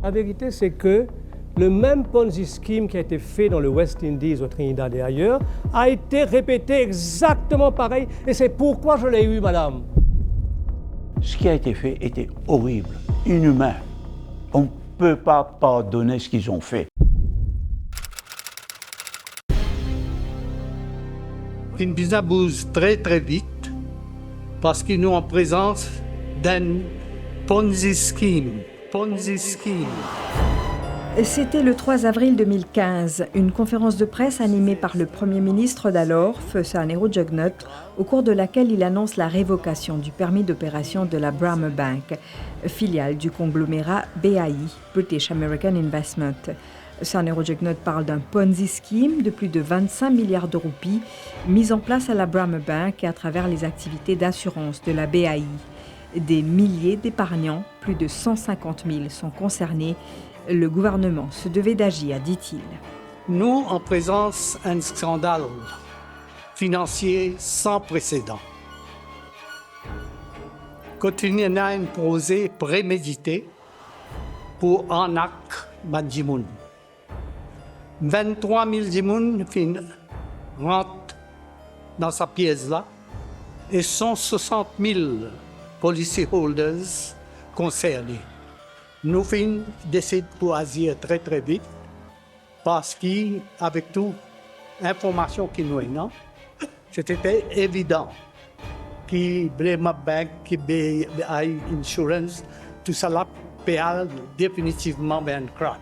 La vérité, c'est que le même Ponzi scheme qui a été fait dans le West Indies, au Trinidad et ailleurs, a été répété exactement pareil. Et c'est pourquoi je l'ai eu, madame. Ce qui a été fait était horrible, inhumain. On ne peut pas pardonner ce qu'ils ont fait. Une business bouge très très vite parce qu'ils nous en présence d'un Ponzi scheme. Ponzi scheme. C'était le 3 avril 2015, une conférence de presse animée par le Premier ministre d'alors, Feu Sarnero Jugnut, au cours de laquelle il annonce la révocation du permis d'opération de la Brahma Bank, filiale du conglomérat BAI, British American Investment. Sarnero Jugnut parle d'un Ponzi scheme de plus de 25 milliards de roupies mis en place à la Brahma Bank et à travers les activités d'assurance de la BAI. Des milliers d'épargnants, plus de 150 000, sont concernés. Le gouvernement se devait d'agir, dit-il. Nous, en présence d'un scandale financier sans précédent. Continuons à imposer prémédité pour Anak Banjimoun. 23 000 Jimoun rentrent dans sa pièce-là et 160 000 policyholders concernés. Nous décidons pour agir très très vite parce qu'avec toute l'information qui nous est là, c'était évident que Brahma Bank, que BAI Insurance, tout ça là payait définitivement un crash.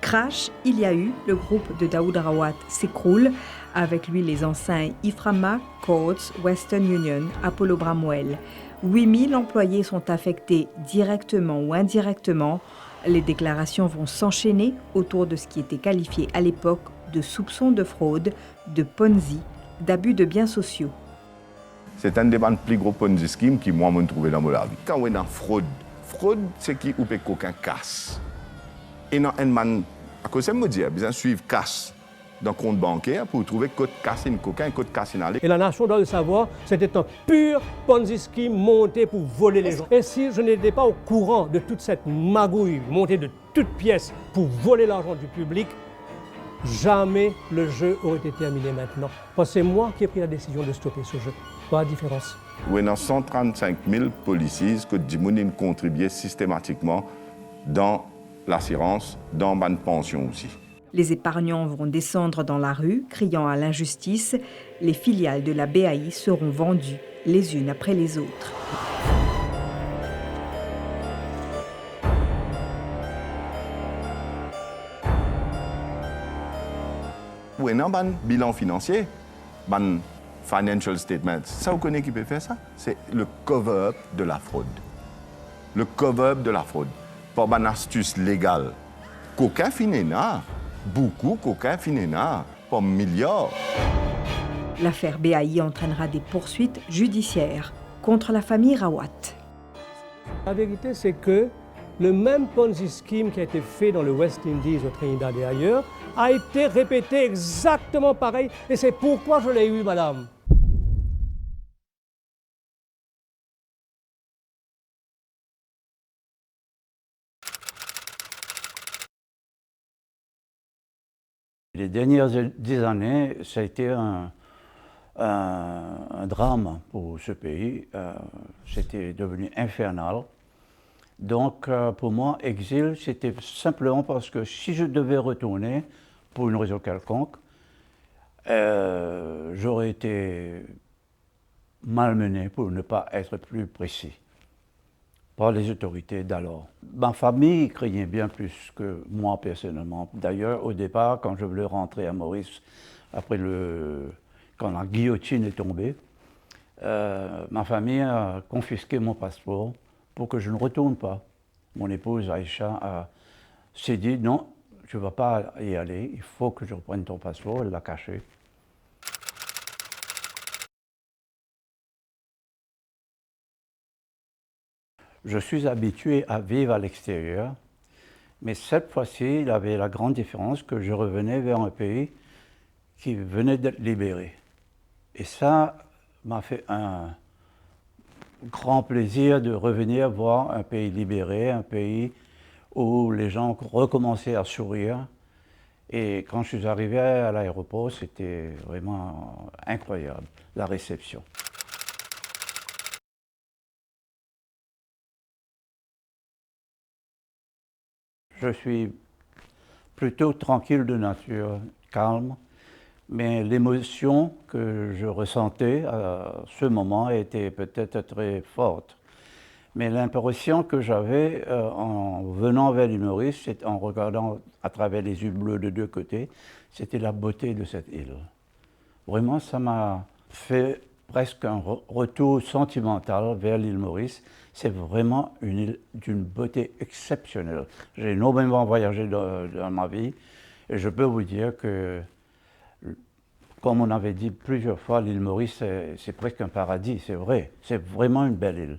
Crash, il y a eu, le groupe de Daoud Rawat s'écroule, avec lui les enseignes Iframa, Courts, Western Union, Apollo Bramwell. 8000 employés sont affectés directement ou indirectement. Les déclarations vont s'enchaîner autour de ce qui était qualifié à l'époque de soupçons de fraude, de Ponzi, d'abus de biens sociaux. C'est un des plus gros Ponzi schemes qui, moi, me trouvé dans la vie. Quand on est dans fraude, c'est qui ou peut qu'aucun casse. Et dans un man, à cause de me dire, besoin suivre casse dans le compte bancaire pour trouver code casse coquin, code casse aller. Et la nation doit le savoir, c'était un pur Ponzi scheme monté pour voler les gens. Et si je n'étais pas au courant de toute cette magouille montée de toutes pièces pour voler l'argent du public, jamais le jeu aurait été terminé maintenant. Parce que c'est moi qui ai pris la décision de stopper ce jeu. Pas la différence. Oui, dans 135 000 policiers que Djimounine contribuait systématiquement dans l'assurance, dans ma pension aussi. Les épargnants vont descendre dans la rue, criant à l'injustice. Les filiales de la BAI seront vendues les unes après les autres. Oui, dans le bilan financier, le financial statement, ça vous connaissez qui peut faire ça? C'est le cover-up de la fraude. Le cover-up de la fraude. Pour une astuce légale. Coquin finéna, beaucoup coquin finéna, pour milliards. L'affaire BAI entraînera des poursuites judiciaires contre la famille Rawat. La vérité, c'est que le même Ponzi scheme qui a été fait dans le West Indies, au Trinidad et ailleurs, a été répété exactement pareil. Et c'est pourquoi je l'ai eu, madame. Les dernières 10 années, ça a été un drame pour ce pays. C'était devenu infernal. Donc, pour moi, exil, c'était simplement parce que si je devais retourner, pour une raison quelconque, j'aurais été malmené, pour ne pas être plus précis, par les autorités d'alors. Ma famille craignait bien plus que moi personnellement. D'ailleurs, au départ, quand je voulais rentrer à Maurice, quand la guillotine est tombée, ma famille a confisqué mon passeport pour que je ne retourne pas. Mon épouse Aïcha s'est dit non, je ne vais pas y aller, il faut que je reprenne ton passeport, elle l'a caché. Je suis habitué à vivre à l'extérieur, mais cette fois-ci, il y avait la grande différence que je revenais vers un pays qui venait d'être libéré. Et ça m'a fait un grand plaisir de revenir voir un pays libéré, un pays où les gens recommençaient à sourire. Et quand je suis arrivé à l'aéroport, c'était vraiment incroyable, la réception. Je suis plutôt tranquille de nature, calme, mais l'émotion que je ressentais à ce moment était peut-être très forte. Mais l'impression que j'avais en venant vers l'île Maurice, en regardant à travers les yeux bleus de deux côtés, c'était la beauté de cette île. Vraiment, ça m'a fait presque un retour sentimental vers l'île Maurice. C'est vraiment une île d'une beauté exceptionnelle. J'ai énormément voyagé dans ma vie et je peux vous dire que, comme on avait dit plusieurs fois, l'île Maurice, c'est presque un paradis, c'est vrai. C'est vraiment une belle île.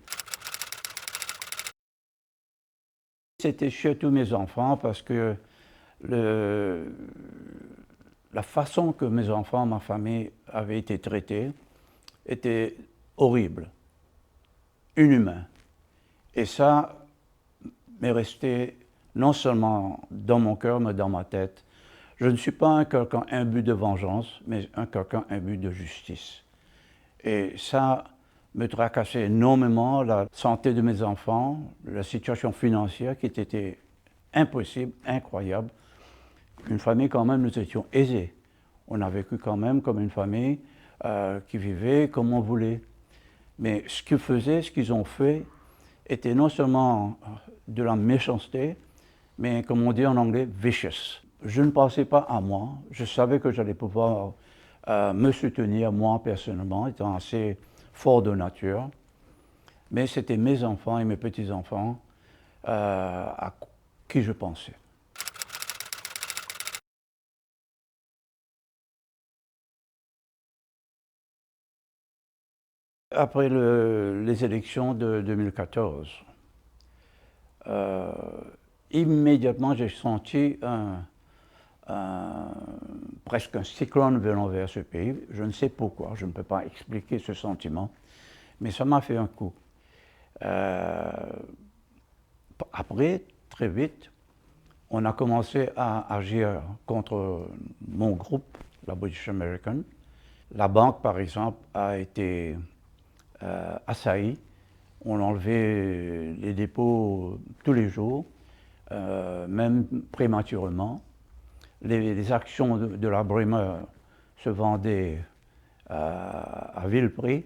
C'était surtout mes enfants parce que la façon que mes enfants, ma famille avaient été traités était horrible, inhumain. Et ça m'est resté non seulement dans mon cœur, mais dans ma tête. Je ne suis pas un quelqu'un imbu de vengeance, mais un quelqu'un imbu de justice. Et ça me tracassait énormément, la santé de mes enfants, la situation financière qui était impossible, incroyable. Une famille quand même, nous étions aisés. On a vécu quand même comme une famille qui vivait comme on voulait. Mais ce qu'ils faisaient, ce qu'ils ont fait, était non seulement de la méchanceté, mais comme on dit en anglais, vicious. Je ne pensais pas à moi, je savais que j'allais pouvoir me soutenir, moi personnellement, étant assez fort de nature, mais c'était mes enfants et mes petits-enfants à qui je pensais. Après les élections de 2014, immédiatement j'ai senti presque un cyclone venant vers ce pays. Je ne sais pourquoi, je ne peux pas expliquer ce sentiment, mais ça m'a fait un coup. Après, très vite, on a commencé à agir contre mon groupe, la British American. La banque, par exemple, a été assaillie. On enlevait les dépôts tous les jours, même prématurément. Les actions de la Bremer se vendaient à vil prix.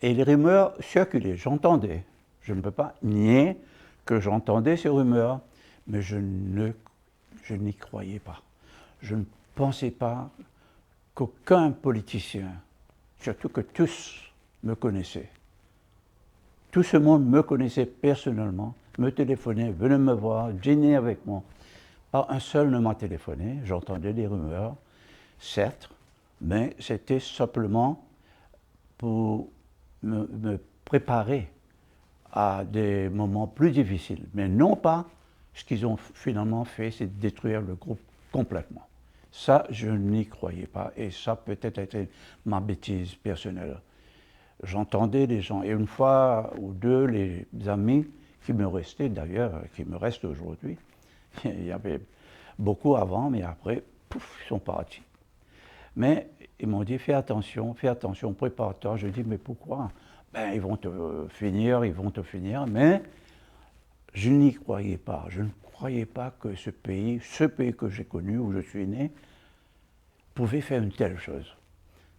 Et les rumeurs circulaient, j'entendais. Je ne peux pas nier que j'entendais ces rumeurs, mais je n'y croyais pas. Je ne pensais pas qu'aucun politicien, surtout que tous me connaissaient. Tout ce monde me connaissait personnellement, me téléphonait, venait me voir, dîner avec moi. Pas un seul ne m'a téléphoné, j'entendais des rumeurs, certes, mais c'était simplement pour me préparer à des moments plus difficiles. Mais non pas, ce qu'ils ont finalement fait, c'est détruire le groupe complètement. Ça, je n'y croyais pas, et ça peut-être été ma bêtise personnelle. J'entendais les gens, et une fois ou deux, les amis qui me restaient d'ailleurs, qui me restent aujourd'hui, il y avait beaucoup avant, mais après, pouf, ils sont partis. Mais ils m'ont dit, fais attention, prépare-toi. Je dis, mais pourquoi? Ben, ils vont te finir, mais je n'y croyais pas. Je ne croyais pas que ce pays que j'ai connu, où je suis né, pouvait faire une telle chose.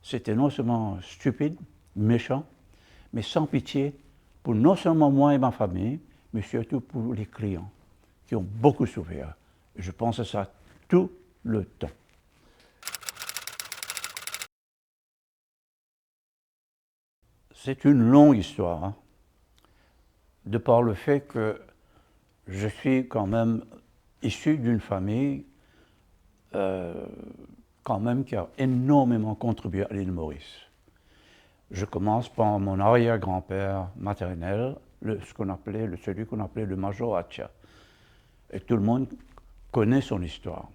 C'était non seulement stupide, méchant, mais sans pitié pour non seulement moi et ma famille, mais surtout pour les clients, qui ont beaucoup souffert. Je pense à ça tout le temps. C'est une longue histoire, hein, de par le fait que je suis quand même issu d'une famille quand même qui a énormément contribué à l'île Maurice. Je commence par mon arrière-grand-père maternel, celui qu'on appelait le Major Hatcha. Et tout le monde connaît son histoire.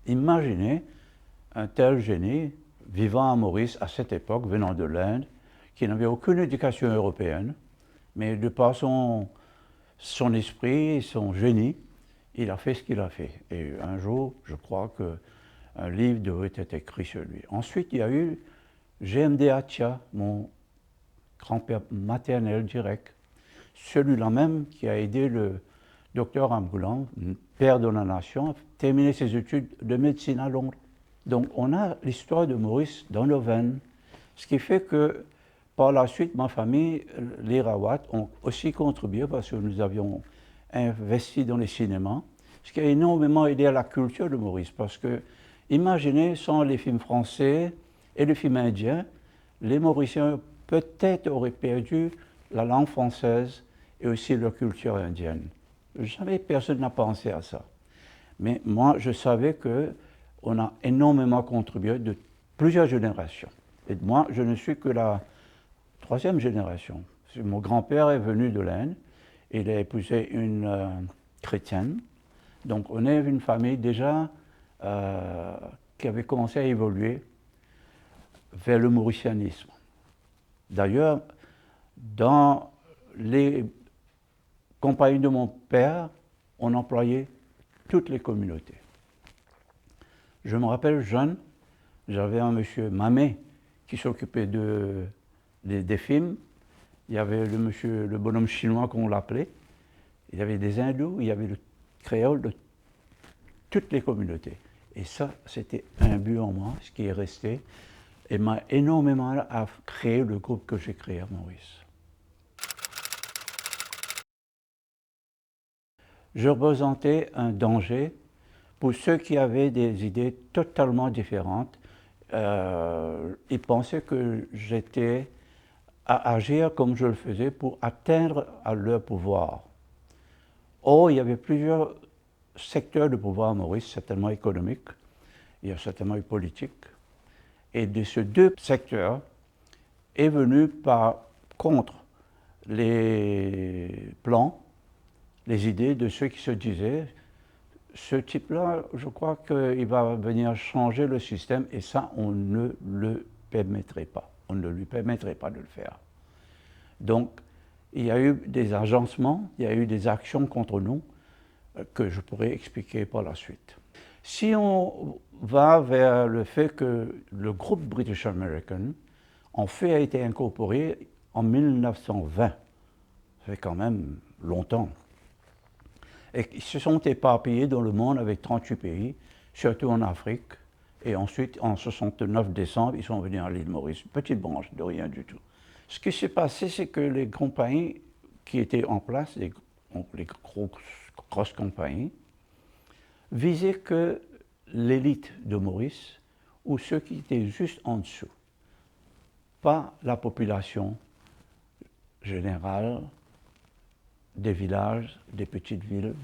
Imaginez un tel génie vivant à Maurice à cette époque, venant de l'Inde, qui n'avait aucune éducation européenne, mais de par son esprit, son génie, il a fait ce qu'il a fait. Et un jour, je crois qu'un livre devrait être écrit sur lui. Ensuite, il y a eu GMD Atia, mon grand-père maternel direct, celui-là même qui a aidé le docteur Amboulan, père de la nation, à terminer ses études de médecine à Londres. Donc on a l'histoire de Maurice dans nos veines, ce qui fait que par la suite, ma famille, les Rawat, ont aussi contribué parce que nous avions investi dans les cinémas, ce qui a énormément aidé à la culture de Maurice. Parce que, imaginez, sans les films français et les films indiens, les Mauriciens peut-être auraient perdu la langue française et aussi leur culture indienne. Jamais personne n'a pensé à ça. Mais moi, je savais qu'on a énormément contribué de plusieurs générations. Et moi, je ne suis que la troisième génération. Mon grand-père est venu de l'Inde, il a épousé une chrétienne. Donc on est une famille déjà qui avait commencé à évoluer vers le mauricianisme. D'ailleurs, dans les compagnies de mon père, on employait toutes les communautés. Je me rappelle jeune, j'avais un monsieur Mamé qui s'occupait des films. Il y avait le bonhomme chinois qu'on l'appelait. Il y avait des hindous, il y avait le créole de toutes les communautés. Et ça, c'était un but en moi, ce qui est resté, et m'a énormément à créer le groupe que j'ai créé à Maurice. Je représentais un danger pour ceux qui avaient des idées totalement différentes. Ils pensaient que j'étais à agir comme je le faisais pour atteindre à leur pouvoir. Or, il y avait plusieurs secteurs de pouvoir à Maurice, certainement économique, il y a certainement eu politique. Et de ces deux secteurs est venu contre les plans, les idées de ceux qui se disaient ce type-là, je crois qu'il va venir changer le système et ça, on ne le permettrait pas. On ne lui permettrait pas de le faire. Donc, il y a eu des agencements, il y a eu des actions contre nous que je pourrais expliquer par la suite. Si on va vers le fait que le groupe British American, en fait, a été incorporé en 1920, ça fait quand même longtemps. Et ils se sont éparpillés dans le monde avec 38 pays, surtout en Afrique. Et ensuite, en 69 décembre, ils sont venus à l'île Maurice, une petite branche de rien du tout. Ce qui s'est passé, c'est que les compagnies qui étaient en place, les grosses compagnies, visaient que l'élite de Maurice ou ceux qui étaient juste en dessous, pas la population générale des villages, des petites villes.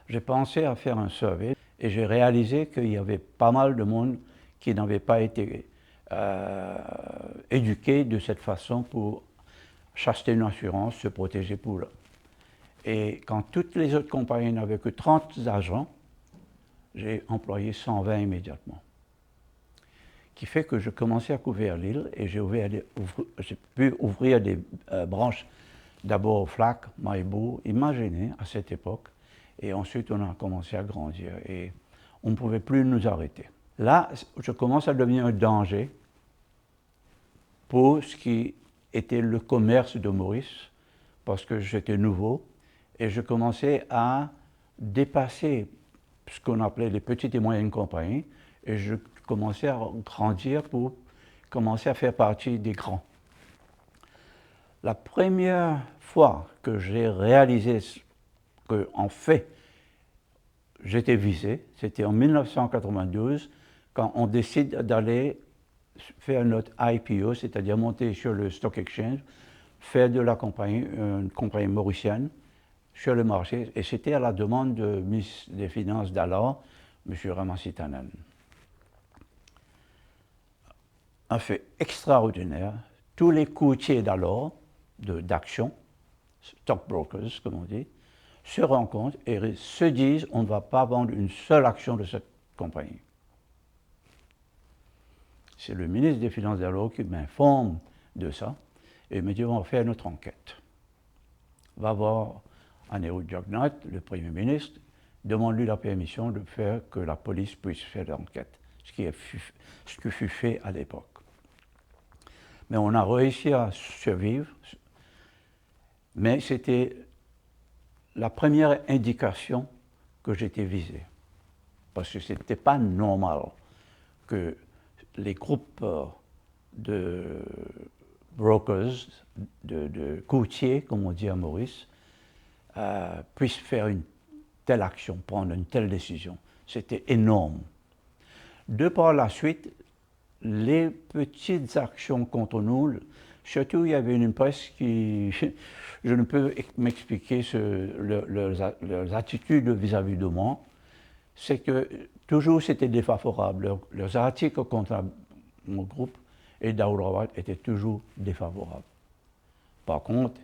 J'ai pensé à faire un survey et j'ai réalisé qu'il y avait pas mal de monde qui n'avait pas été éduqué de cette façon pour acheter une assurance, se protéger pour eux. Et quand toutes les autres compagnies n'avaient que 30 agents, j'ai employé 120 immédiatement. Qui fait que je commençais à couvrir l'île et j'ai pu ouvrir des branches d'abord au Flac, Maïbou, imaginez à cette époque, et ensuite on a commencé à grandir et on ne pouvait plus nous arrêter. Là, je commence à devenir un danger pour ce qui était le commerce de Maurice, parce que j'étais nouveau, et je commençais à dépasser ce qu'on appelait les petites et moyennes compagnies, et je commençais à grandir pour commencer à faire partie des grands. La première fois que j'ai réalisé qu'en fait, j'étais visé, c'était en 1992, quand on décide d'aller faire notre IPO, c'est-à-dire monter sur le Stock Exchange, faire de la compagnie, une compagnie mauricienne, sur le marché, et c'était à la demande du ministre des Finances d'alors, M. Ramasitanen. Un fait extraordinaire, tous les courtiers d'alors, d'actions, stockbrokers comme on dit, se rencontrent et se disent on ne va pas vendre une seule action de cette compagnie. C'est le ministre des Finances d'alors qui m'informe de ça et me dit on va faire notre enquête. va voir Nehru Jagnat, le Premier ministre, demande-lui la permission de faire que la police puisse faire l'enquête, ce qui fut fait à l'époque. Mais on a réussi à survivre, mais c'était la première indication que j'étais visé. Parce que ce n'était pas normal que les groupes de brokers, de courtiers, comme on dit à Maurice, puissent faire une telle action, prendre une telle décision. C'était énorme. De par la suite, les petites actions contre nous, surtout il y avait une presse qui, je ne peux m'expliquer leurs attitudes vis-à-vis de moi, c'est que toujours c'était défavorable. Leurs articles contre mon groupe et Daoud Rawat étaient toujours défavorables. Par contre,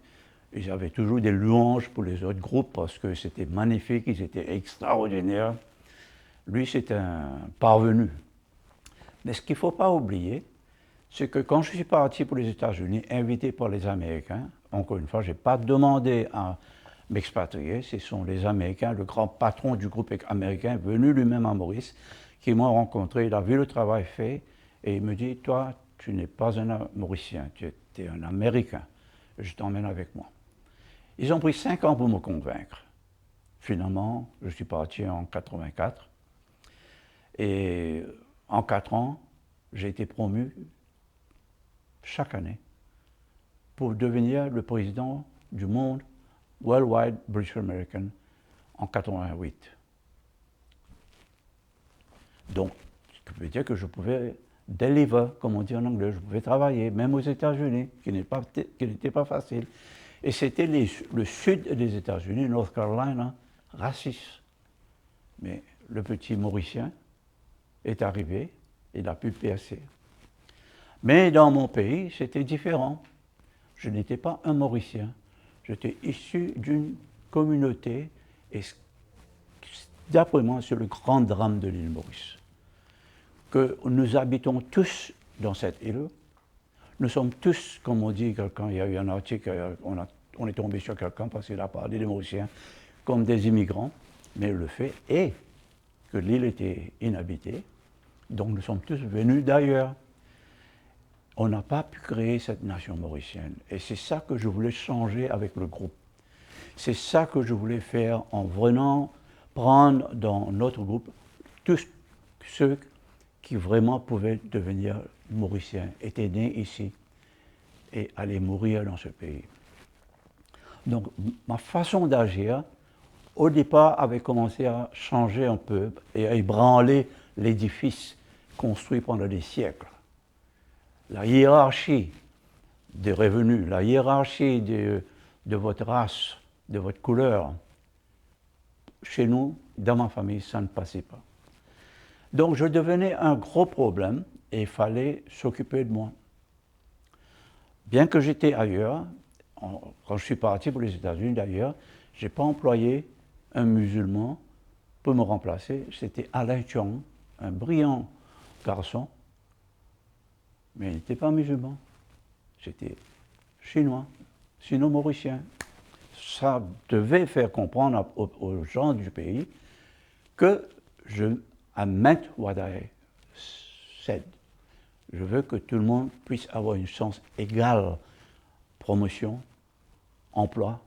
ils avaient toujours des louanges pour les autres groupes parce que c'était magnifique, ils étaient extraordinaires. Lui, c'est un parvenu. Mais ce qu'il ne faut pas oublier, c'est que quand je suis parti pour les États-Unis, invité par les Américains, encore une fois, je n'ai pas demandé à m'expatrier, ce sont les Américains, le grand patron du groupe américain, venu lui-même à Maurice, qui m'ont rencontré, il a vu le travail fait, et il me dit, toi, tu n'es pas un Mauricien, tu es un Américain, je t'emmène avec moi. Ils ont pris 5 ans pour me convaincre. Finalement, je suis parti en 84, et en 4 ans, j'ai été promu chaque année pour devenir le président du monde Worldwide British American en 88. Donc, ce qui veut dire que je pouvais deliver, comme on dit en anglais, je pouvais travailler, même aux États-Unis, qui n'était pas facile. Et c'était le sud des États-Unis, North Carolina, raciste. Mais le petit Mauricien est arrivé, il a pu percer. Mais dans mon pays, c'était différent. Je n'étais pas un Mauricien. J'étais issu d'une communauté, et d'après moi, c'est le grand drame de l'île Maurice. Que nous habitons tous dans cette île. Nous sommes tous, comme on dit, quelqu'un, il y a eu un article, on est tombé sur quelqu'un parce qu'il a parlé des Mauriciens comme des immigrants. Mais le fait est que l'île était inhabitée, donc nous sommes tous venus d'ailleurs. On n'a pas pu créer cette nation mauricienne. Et c'est ça que je voulais changer avec le groupe. C'est ça que je voulais faire en venant prendre dans notre groupe tous ceux qui vraiment pouvaient devenir mauriciens, étaient nés ici et allaient mourir dans ce pays. Donc ma façon d'agir, au départ, avait commencé à changer un peu et à ébranler l'édifice construit pendant des siècles. La hiérarchie des revenus, la hiérarchie de votre race, de votre couleur, chez nous, dans ma famille, ça ne passait pas. Donc je devenais un gros problème et il fallait s'occuper de moi. Bien que j'étais ailleurs, quand je suis parti pour les États-Unis d'ailleurs, je n'ai pas employé un musulman pour me remplacer. C'était Alain Chong, un brillant garçon, mais il n'était pas musulman. C'était chinois, sino-mauricien. Ça devait faire comprendre aux gens du pays que I meant what I said. Je veux que tout le monde puisse avoir une chance égale, promotion, emploi.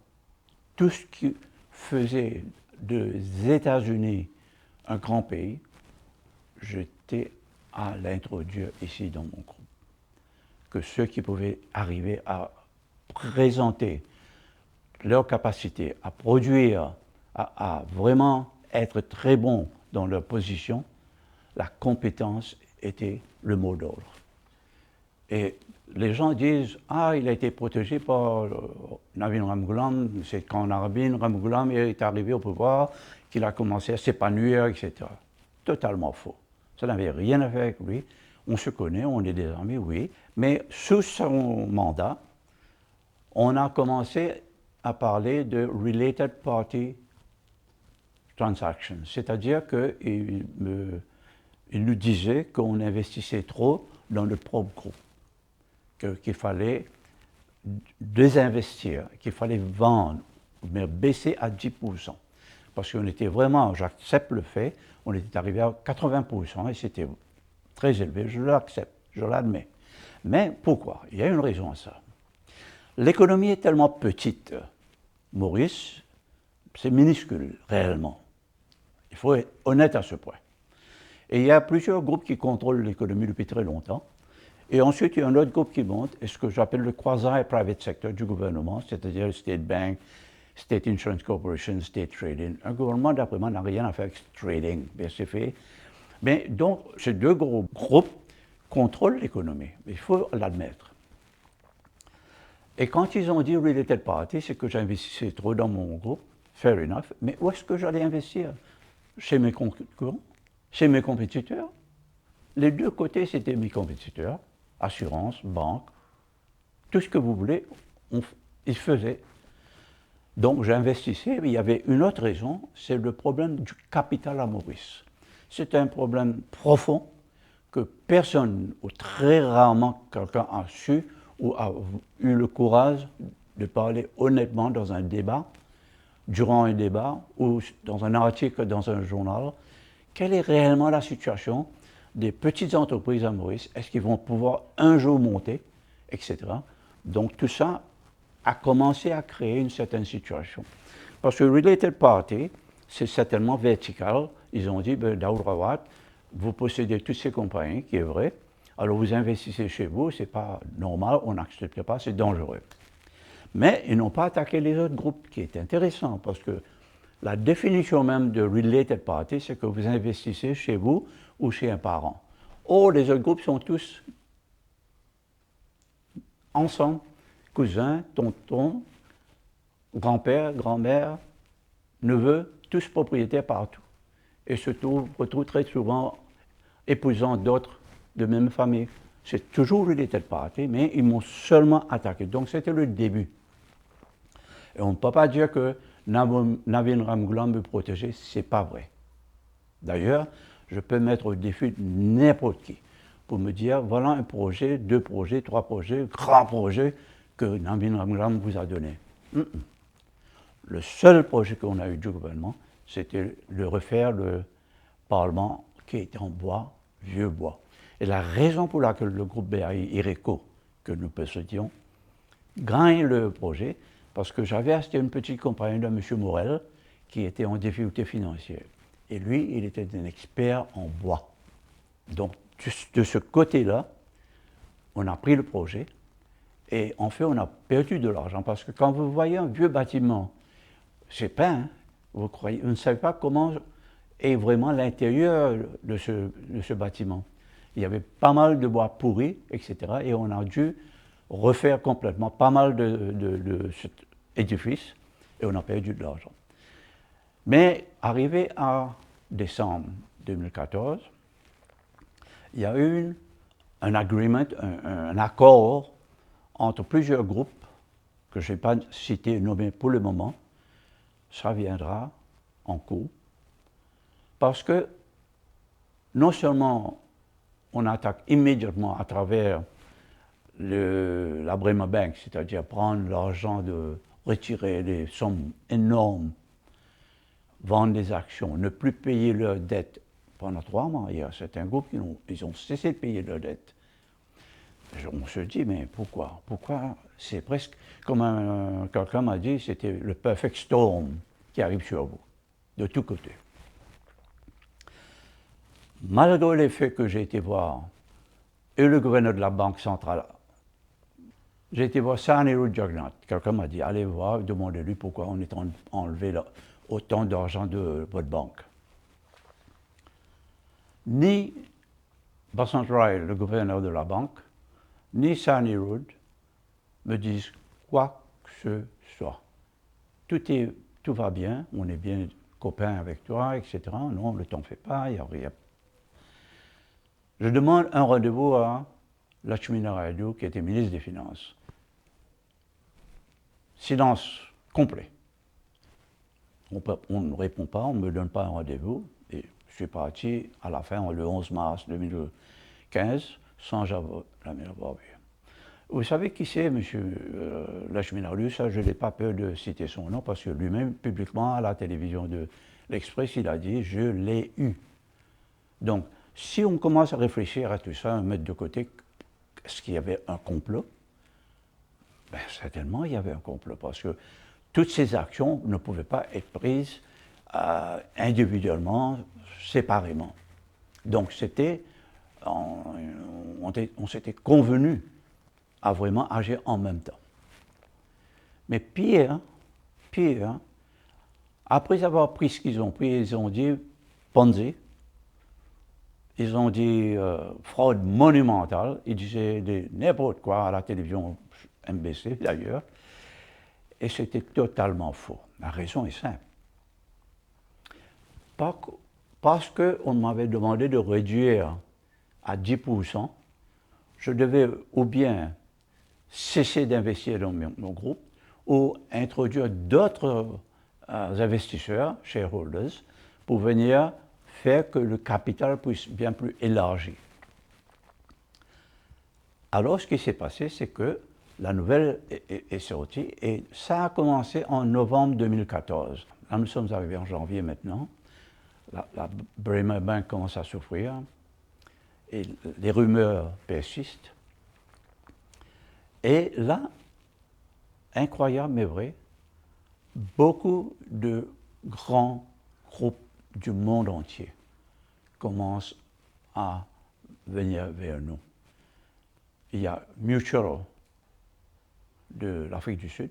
Tout ce qui faisait des États-Unis un grand pays, j'étais à l'introduire ici dans mon groupe. Que ceux qui pouvaient arriver à présenter leur capacité à produire, à vraiment être très bons dans leur position, la compétence était le mot d'ordre. Et les gens disent « Ah, il a été protégé par Navin Ramgoolam, c'est quand Navin Ramgoolam est arrivé au pouvoir qu'il a commencé à s'épanouir, etc. » Totalement faux. Ça n'avait rien à faire avec lui. On se connaît, on est des amis, oui. Mais sous son mandat, on a commencé à parler de « related party transactions », c'est-à-dire qu'il nous disait qu'on investissait trop dans notre propre groupe, qu'il fallait désinvestir, qu'il fallait vendre mais baissé à 10%. Parce qu'on était vraiment, j'accepte le fait, on était arrivé à 80% et c'était très élevé, je l'accepte, je l'admets. Mais pourquoi? Il y a une raison à ça. L'économie est tellement petite, Maurice, c'est minuscule réellement. Il faut être honnête à ce point. Et il y a plusieurs groupes qui contrôlent l'économie depuis très longtemps. Et ensuite, il y a un autre groupe qui monte, et ce que j'appelle le quasi-private sector du gouvernement, c'est-à-dire le State Bank, State Insurance Corporation, State Trading. Un gouvernement, d'après moi, n'a rien à faire avec trading, bien c'est fait. Mais donc, ces deux gros groupes contrôlent l'économie, il faut l'admettre. Et quand ils ont dit Related Party, c'est que j'investissais trop dans mon groupe, fair enough, mais où est-ce que j'allais investir? Chez mes concurrents? Chez mes compétiteurs? Les deux côtés, c'était mes compétiteurs, assurance, banque, tout ce que vous voulez, ils faisaient. Donc j'investissais, mais il y avait une autre raison, c'est le problème du capital à Maurice. C'est un problème profond que personne, ou très rarement quelqu'un a su ou a eu le courage de parler honnêtement dans un débat, durant un débat ou dans un article dans un journal. Quelle est réellement la situation des petites entreprises à Maurice? Est-ce qu'ils vont pouvoir un jour monter, etc. Donc tout ça a commencé à créer une certaine situation. Parce que Related Party, c'est certainement vertical. Ils ont dit, Daoud, vous possédez toutes ces compagnies, qui est vrai, alors vous investissez chez vous, c'est pas normal, on n'accepte pas, c'est dangereux. Mais ils n'ont pas attaqué les autres groupes, qui est intéressant, parce que la définition même de Related Party, c'est que vous investissez chez vous ou chez un parent. Or, les autres groupes sont tous ensemble, cousins, tontons, grand-père, grand-mère, neveux, tous propriétaires partout. Et se retrouvent très souvent épousant d'autres de même famille. C'est toujours Related Party, mais ils m'ont seulement attaqué. Donc c'était le début. Et on ne peut pas dire que Navin Ramgoolam me protégeait, c'est pas vrai. D'ailleurs, je peux mettre au défi n'importe qui pour me dire, voilà un projet, 2 projets, 3 projets, grands projets que Navin Ramgoolam vous a donné. Le seul projet qu'on a eu du gouvernement, c'était de refaire le Parlement qui était en bois, vieux bois. Et la raison pour laquelle le groupe BAI IRECO, que nous possédions, gagne le projet, parce que j'avais acheté une petite compagnie de M. Morel qui était en difficulté financière. Et lui, il était un expert en bois. Donc, de ce côté-là, on a pris le projet et en fait, on a perdu de l'argent parce que quand vous voyez un vieux bâtiment, c'est peint, hein, vous ne savez pas comment est vraiment l'intérieur de ce bâtiment. Il y avait pas mal de bois pourris, etc. Et on a dû refaire complètement pas mal de cet édifice et on a perdu de l'argent. Mais arrivé à décembre 2014, il y a eu un agreement, un accord entre plusieurs groupes que je n'ai pas cité et nommé pour le moment. Ça viendra en cours parce que non seulement on attaque immédiatement à travers la Bremer Bank, c'est-à-dire prendre l'argent, retirer des sommes énormes, vendre des actions, ne plus payer leurs dettes pendant 3 mois. Il y a certains groupes qui ont cessé de payer leurs dettes. On se dit, mais pourquoi? Pourquoi? C'est presque comme quelqu'un m'a dit, c'était le perfect storm qui arrive sur vous, de tous côtés. Malgré les faits que j'ai été voir, et le gouverneur de la Banque centrale, j'ai été voir Saneru Jagannath. Quelqu'un m'a dit, allez voir, demandez-lui pourquoi on est enlevé autant d'argent de votre banque. Ni Basant Rai, le gouverneur de la banque, ni Saneru me disent quoi que ce soit. Tout va bien, on est bien copains avec toi, etc. Non, le temps ne fait pas, il n'y a rien. Je demande un rendez-vous à Lakshmi Narayan, qui était ministre des Finances. Silence complet. On ne répond pas, on ne me donne pas un rendez-vous. Et je suis parti à la fin, le 11 mars 2015, sans jamais l'avoir vu. Vous savez qui c'est, M. Lachminaralu? Ça, je n'ai pas peur de citer son nom, parce que lui-même, publiquement, à la télévision de l'Express, il a dit « je l'ai eu ». Donc, si on commence à réfléchir à tout ça, à mettre de côté, est-ce qu'il y avait un complot? Ben, certainement, il y avait un complot, parce que toutes ces actions ne pouvaient pas être prises individuellement, séparément. Donc, on s'était convenu à vraiment agir en même temps. Mais pire, après avoir pris ce qu'ils ont pris, ils ont dit Ponzi, ils ont dit fraude monumentale, ils disaient n'importe quoi à la télévision MBC d'ailleurs, et c'était totalement faux. La raison est simple. Parce qu'on m'avait demandé de réduire à 10%, je devais ou bien cesser d'investir dans mon groupe ou introduire d'autres investisseurs, shareholders, pour venir faire que le capital puisse bien plus élargir. Alors, ce qui s'est passé, c'est que la nouvelle est sortie et ça a commencé en novembre 2014. Là, nous sommes arrivés en janvier maintenant. La Bremer Bank commence à souffrir et les rumeurs persistent. Et là, incroyable mais vrai, beaucoup de grands groupes du monde entier commencent à venir vers nous. Il y a Mutual de l'Afrique du Sud,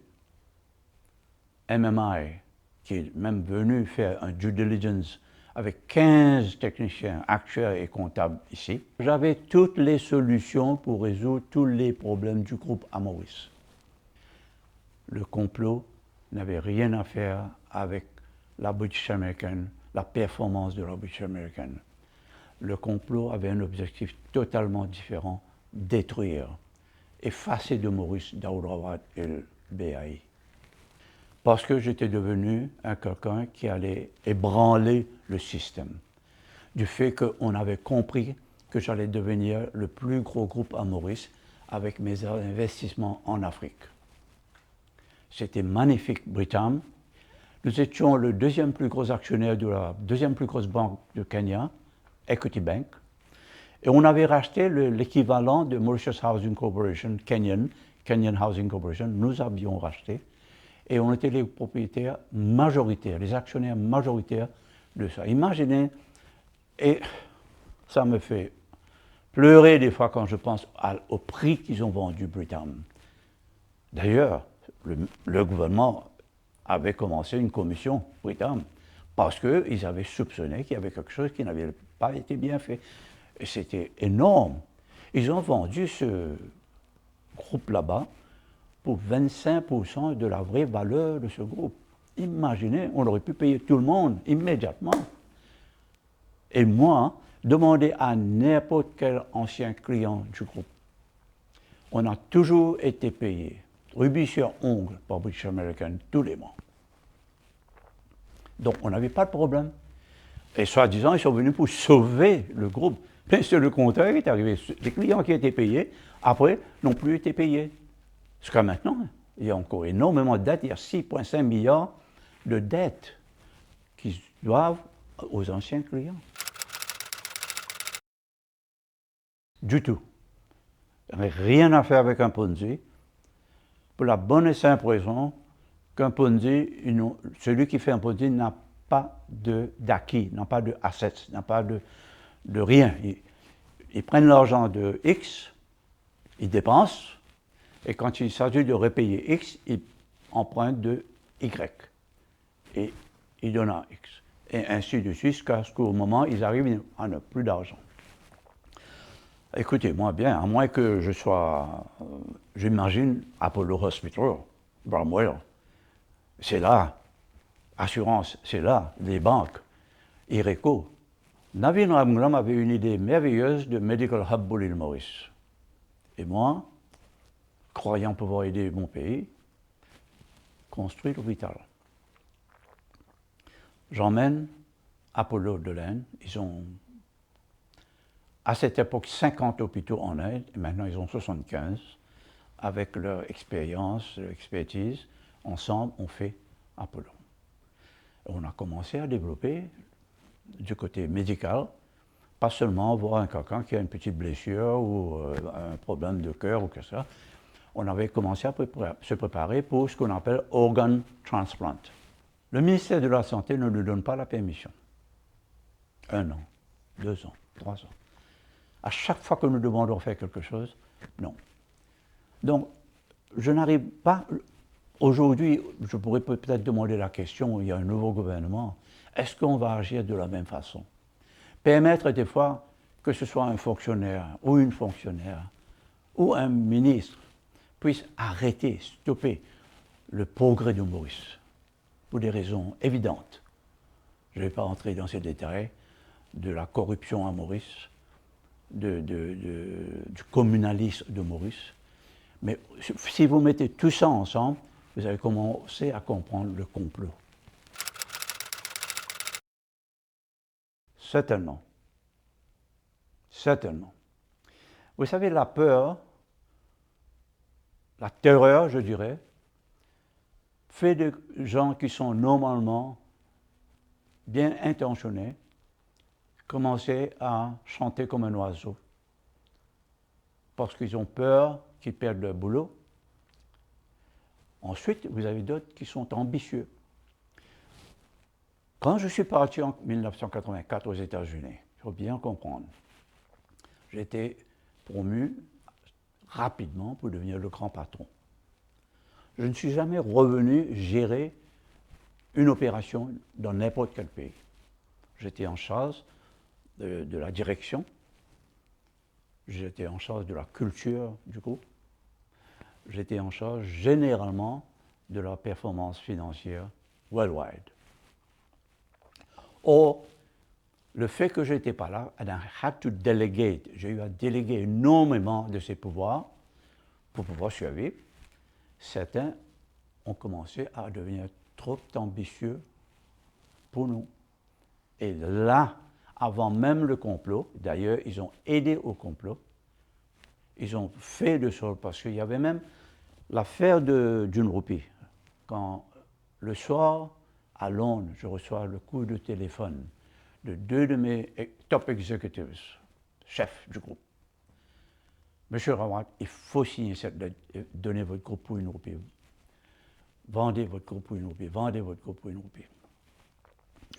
MMI qui est même venu faire un due diligence avec 15 techniciens, actuaires et comptables ici. J'avais toutes les solutions pour résoudre tous les problèmes du groupe Amoris. Le complot n'avait rien à faire avec la British American, la performance de la British American. Le complot avait un objectif totalement différent, détruire, effacer de Maurice Daoud et le BAI. Parce que j'étais devenu quelqu'un qui allait ébranler le système. Du fait qu'on avait compris que j'allais devenir le plus gros groupe à Maurice avec mes investissements en Afrique. C'était magnifique, Britam. Nous étions le deuxième plus gros actionnaire de la deuxième plus grosse banque de Kenya, Equity Bank. Et on avait racheté l'équivalent de Mauritius Housing Corporation, Kenyan Housing Corporation, nous avions racheté. Et on était les propriétaires majoritaires, les actionnaires majoritaires de ça. Imaginez, et ça me fait pleurer des fois quand je pense au prix qu'ils ont vendu Britam. D'ailleurs, le gouvernement avait commencé une commission Britam parce qu'ils avaient soupçonné qu'il y avait quelque chose qui n'avait pas été bien fait. Et c'était énorme. Ils ont vendu ce groupe là-bas pour 25% de la vraie valeur de ce groupe. Imaginez, on aurait pu payer tout le monde immédiatement. Et moi, demander à n'importe quel ancien client du groupe, on a toujours été payé, rubis sur ongle, par British American, tous les mois. Donc on n'avait pas de problème. Et soi-disant, ils sont venus pour sauver le groupe. Mais c'est le contraire qui est arrivé. Les clients qui étaient payés, après, n'ont plus été payés. Jusqu'à maintenant, il y a encore énormément de dettes. Il y a 6,5 milliards de dettes qui doivent aux anciens clients. Du tout. Ça n'avait rien à faire avec un Ponzi. Pour la bonne et simple raison qu'un Ponzi, celui qui fait un Ponzi n'a pas d'acquis, n'a pas de assets, n'a pas de rien. Ils prennent l'argent de X, ils dépensent, et quand il s'agit de repayer X, ils empruntent de Y. Et ils donnent à X. Et ainsi de suite, jusqu'à ce qu'au moment où ils arrivent, on n'a plus d'argent. Écoutez-moi bien, à moins que je sois, j'imagine, Apollo Hospital, Bramwell, c'est là, assurance, c'est là, les banques, Ireco. Navin Ramgram avait une idée merveilleuse de Medical Hub pour l'île Maurice. Et moi, croyant pouvoir aider mon pays, construit l'hôpital. J'emmène Apollo de l'Inde. Ils ont, à cette époque, 50 hôpitaux en Inde, et maintenant ils ont 75. avec leur expérience, leur expertise, ensemble, on fait Apollon. On a commencé à développer du côté médical, pas seulement voir quelqu'un qui a une petite blessure ou un problème de cœur ou que ça. On avait commencé à se préparer pour ce qu'on appelle organ transplant. Le ministère de la Santé ne nous donne pas la permission. 1 an, 2 ans, 3 ans. À chaque fois que nous demandons de faire quelque chose, non. Donc, je n'arrive pas... Aujourd'hui, je pourrais peut-être demander la question, il y a un nouveau gouvernement, est-ce qu'on va agir de la même façon? Permettre des fois que ce soit un fonctionnaire ou une fonctionnaire ou un ministre puisse arrêter, stopper le progrès de Maurice pour des raisons évidentes. Je ne vais pas entrer dans ces détails de la corruption à Maurice, du communalisme de Maurice. Mais si vous mettez tout ça ensemble, vous allez commencer à comprendre le complot. Certainement. Certainement. Vous savez, la peur, la terreur, je dirais, fait de gens qui sont normalement bien intentionnés commencer à chanter comme un oiseau. Parce qu'ils ont peur qu'ils perdent leur boulot. Ensuite, vous avez d'autres qui sont ambitieux. Quand je suis parti en 1984 aux États-Unis, il faut bien comprendre, j'ai été promu rapidement pour devenir le grand patron. Je ne suis jamais revenu gérer une opération dans n'importe quel pays. J'étais en charge de la direction, j'étais en charge de la culture du groupe, j'étais en charge généralement de la performance financière worldwide. Or, le fait que je n'étais pas là, and I had to delegate, j'ai eu à déléguer énormément de ces pouvoirs pour pouvoir survivre. Certains ont commencé à devenir trop ambitieux pour nous. Et là, avant même le complot, d'ailleurs, ils ont aidé au complot, ils ont fait de sorte, parce qu'il y avait même l'affaire d'une roupie. Quand le soir, à Londres, je reçois le coup de téléphone de 2 de mes top executives, chefs du groupe. Monsieur Rawat, il faut signer cette lettre, donner votre groupe pour une roupie. Vendez votre groupe pour une roupie, vendez votre groupe pour une roupie.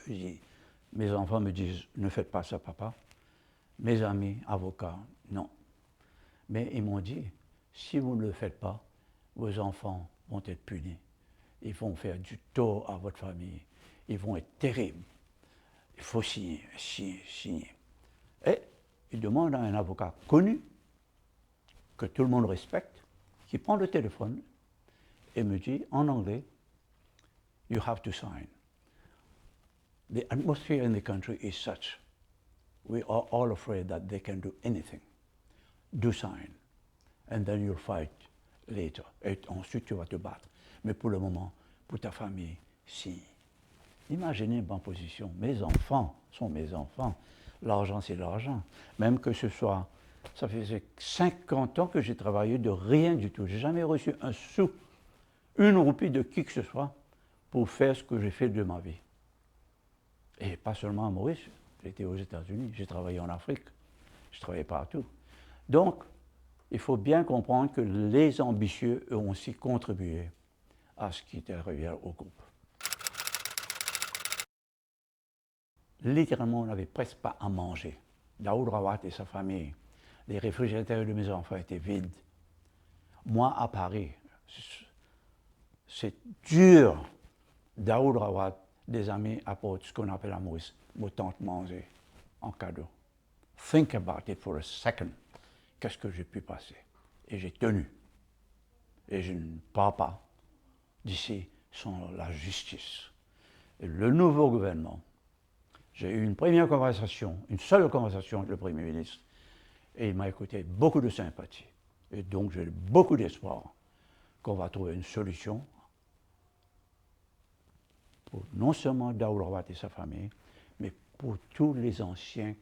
Je dis, mes enfants me disent, ne faites pas ça, papa. Mes amis, avocats, non. Mais ils m'ont dit, si vous ne le faites pas, vos enfants vont être punis. Ils vont faire du tort à votre famille. Ils vont être terribles. Il faut signer, signer, signer. Et ils demandent à un avocat connu, que tout le monde respecte, qui prend le téléphone et me dit en anglais, you have to sign. The atmosphere in the country is such. We are all afraid that they can do anything. Do sign. And then you'll fight later. Et ensuite, tu vas te battre. Mais pour le moment, pour ta famille, signe. Imaginez ma position. Mes enfants sont mes enfants. L'argent, c'est l'argent. Même que ce soit... Ça faisait 50 ans que j'ai travaillé de rien du tout. Je n'ai jamais reçu un sou, une roupie de qui que ce soit pour faire ce que j'ai fait de ma vie. Et pas seulement à Maurice, j'étais aux États-Unis, j'ai travaillé en Afrique, je travaillais partout. Donc, il faut bien comprendre que les ambitieux ont aussi contribué à ce qui est arrivé au groupe. Littéralement, on n'avait presque pas à manger. Daoud Rawat et sa famille, les réfrigérateurs de mes enfants étaient vides. Moi, à Paris, c'est dur. Daoud Rawat, des amis apportent ce qu'on appelle à Maurice, vos tantes manger en cadeau. Think about it for a second. Qu'est-ce que j'ai pu passer? Et j'ai tenu. Et je ne pars pas d'ici sans la justice. Et le nouveau gouvernement, j'ai eu une première conversation, une seule conversation avec le Premier ministre, et il m'a écouté avec beaucoup de sympathie. Et donc j'ai beaucoup d'espoir qu'on va trouver une solution pour non seulement Daoud Rawat et sa famille, mais pour tous les anciens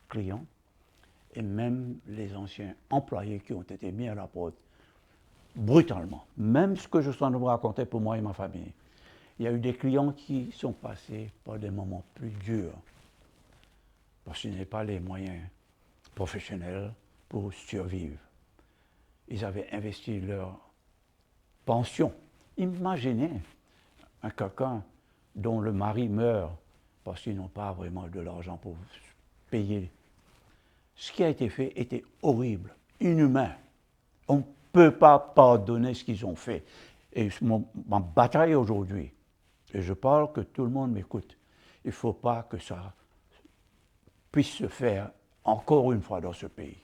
clients et même les anciens employés qui ont été mis à la porte brutalement. Même ce que je suis en train de vous raconter pour moi et ma famille. Il y a eu des clients qui sont passés par des moments plus durs parce qu'ils n'avaient pas les moyens professionnels pour survivre. Ils avaient investi leur pension. Imaginez quelqu'un dont le mari meurt parce qu'ils n'ont pas vraiment de l'argent pour payer. Ce qui a été fait était horrible, inhumain. On ne peut pas pardonner ce qu'ils ont fait. Et ma bataille aujourd'hui, et je parle que tout le monde m'écoute, il ne faut pas que ça puisse se faire encore une fois dans ce pays.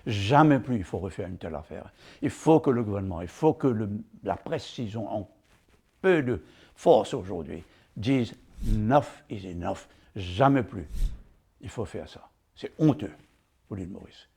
Jamais plus il faut refaire une telle affaire. Il faut que le gouvernement, il faut que la presse, s'ils ont un peu de force aujourd'hui, disent « enough is enough ». Jamais plus il faut faire ça. C'est honteux pour l'île Maurice.